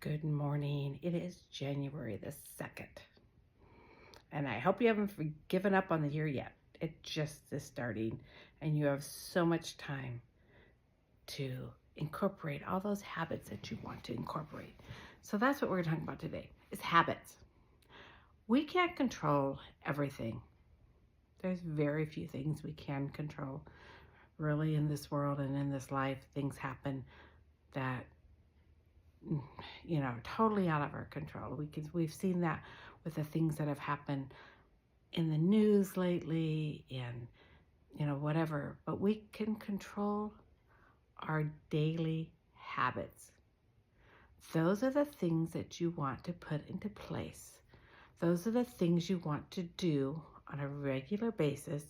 Good morning. It is January the 2nd. And I hope you haven't given up on the year yet. It just is starting and you have so much time to incorporate all those habits that you want to incorporate. So that's what we're talking about today, is habits. We can't control everything. There's very few things we can control. Really, in this world and in this life, things happen that totally out of our control. We've seen that with the things that have happened in the news lately and whatever, but we can control our daily habits. Those are the things that you want to put into place. Those are the things you want to do on a regular basis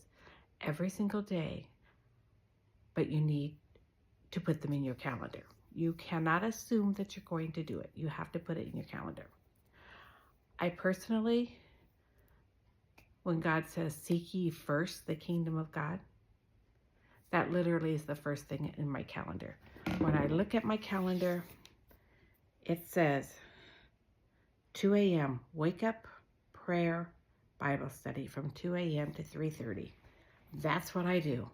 every single day, but you need to put them in your calendar. You cannot assume that you're going to do it. You have to put it in your calendar. I personally, when God says, seek ye first the kingdom of God, that literally is the first thing in my calendar. When I look at my calendar, it says 2 a.m., wake up, prayer, Bible study from 2 a.m. to 3:30. That's what I do.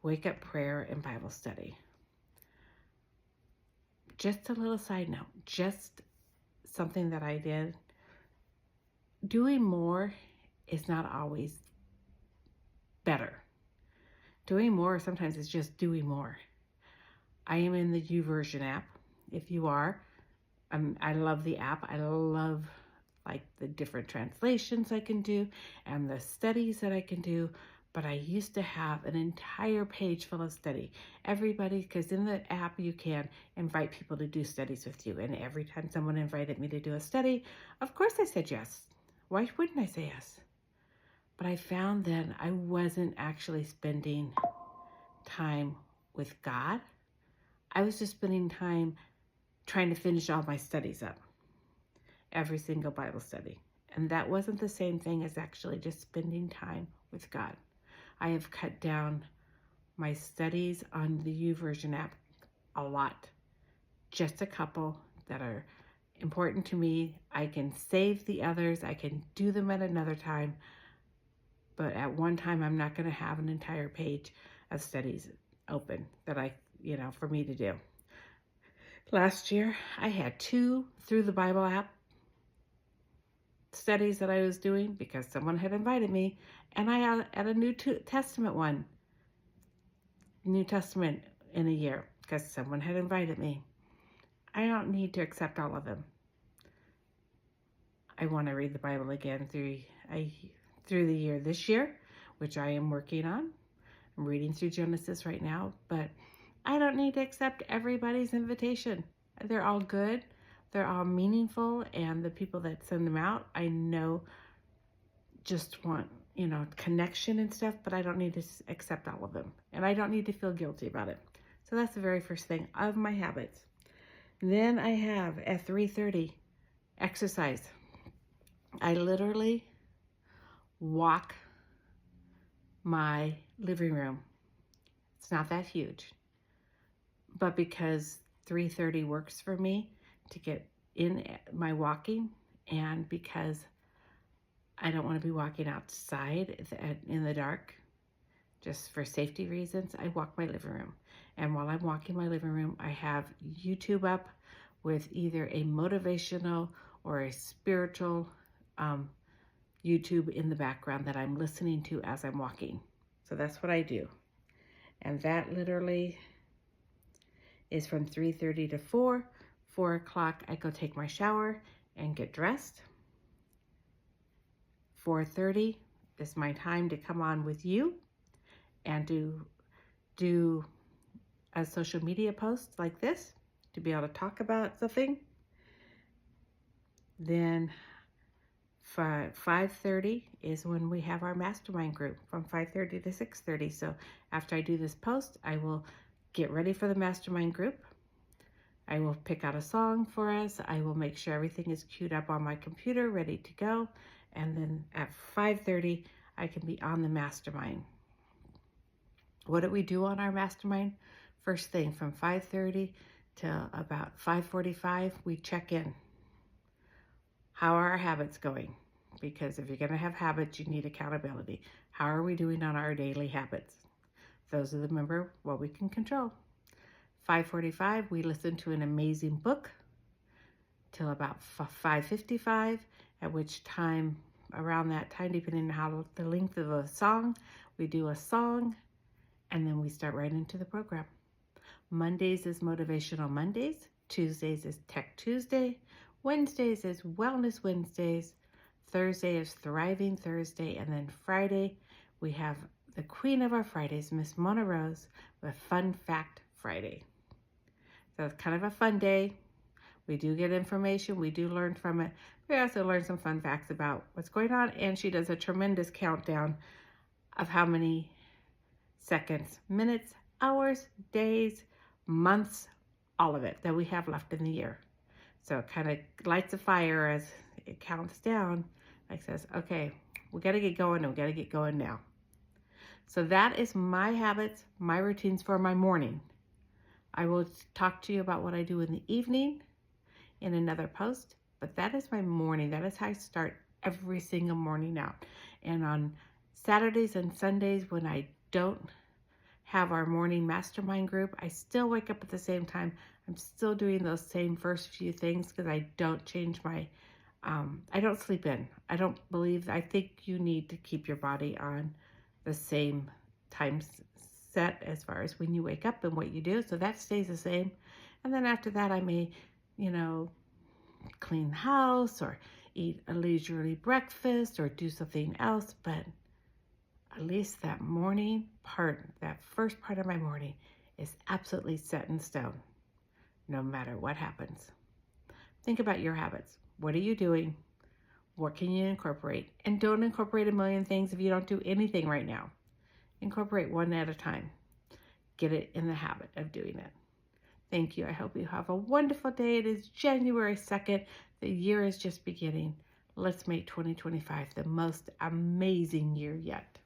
Wake up, prayer, and Bible study. Just a little side note, just something that I did. Doing more is not always better. Doing more sometimes is just doing more. I am in the YouVersion app. If you are, I love the app. I love the different translations I can do and the studies that I can do. But I used to have an entire page full of study. Everybody, because in the app you can invite people to do studies with you. And every time someone invited me to do a study, of course I said yes. Why wouldn't I say yes? But I found that I wasn't actually spending time with God. I was just spending time trying to finish all my studies up. Every single Bible study. And that wasn't the same thing as actually just spending time with God. I have cut down my studies on the YouVersion app a lot. Just a couple that are important to me. I can save the others. I can do them at another time. But at one time, I'm not going to have an entire page of studies open that for me to do. Last year, I had 2 through the Bible app studies that I was doing because someone had invited me, and I had a New Testament in a year because someone had invited me. I don't need to accept all of them. I want to read the Bible again through the year this year, which I am working on. I'm reading through Genesis right now, but I don't need to accept everybody's invitation. They're all good. They're all meaningful, and the people that send them out, I know just want, connection and stuff, but I don't need to accept all of them, and I don't need to feel guilty about it. So that's the very first thing of my habits. Then I have at 3:30, exercise. I literally walk my living room. It's not that huge, but because 3:30 works for me to get in my walking, and because I don't want to be walking outside in the dark, just for safety reasons, I walk my living room. And while I'm walking my living room, I have YouTube up with either a motivational or a spiritual YouTube in the background that I'm listening to as I'm walking. So that's what I do. And that literally is from 3:30 to 4. 4 o'clock, I go take my shower and get dressed. 4:30 is my time to come on with you and to do a social media post like this to be able to talk about something. Then 5:30 is when we have our mastermind group from 5:30 to 6:30. So after I do this post, I will get ready for the mastermind group. I will pick out a song for us. I will make sure everything is queued up on my computer, ready to go. And then at 5:30, I can be on the mastermind. What do we do on our mastermind? First thing from 5:30 till about 5:45, we check in. How are our habits going? Because if you're going to have habits, you need accountability. How are we doing on our daily habits? Those are the remember what we can control. 5:45, we listen to an amazing book till about 5:55, at which time, around that time, depending on how the length of a song, we do a song, and then we start right into the program. Mondays is Motivational Mondays. Tuesdays is Tech Tuesday. Wednesdays is Wellness Wednesdays. Thursday is Thriving Thursday. And then Friday, we have the queen of our Fridays, Miss Mona Rose, with Fun Fact Friday. So it's kind of a fun day. We do get information. We do learn from it. We also learn some fun facts about what's going on. And she does a tremendous countdown of how many seconds, minutes, hours, days, months, all of it that we have left in the year. So it kind of lights a fire as it counts down. Like says, okay, we got to get going and we got to get going now. So that is my habits, my routines for my morning. I will talk to you about what I do in the evening in another post, but that is my morning. That is how I start every single morning out. And on Saturdays and Sundays when I don't have our morning mastermind group, I still wake up at the same time. I'm still doing those same first few things because I don't change my, I don't sleep in. I think you need to keep your body on the same time set as far as when you wake up and what you do. So that stays the same. And then after that, I may, clean the house or eat a leisurely breakfast or do something else. But at least that morning part, that first part of my morning is absolutely set in stone, no matter what happens. Think about your habits. What are you doing? What can you incorporate? And don't incorporate a million things if you don't do anything right now. Incorporate one at a time. Get it in the habit of doing it. Thank you. I hope you have a wonderful day. It is January 2nd. The year is just beginning. Let's make 2025 the most amazing year yet.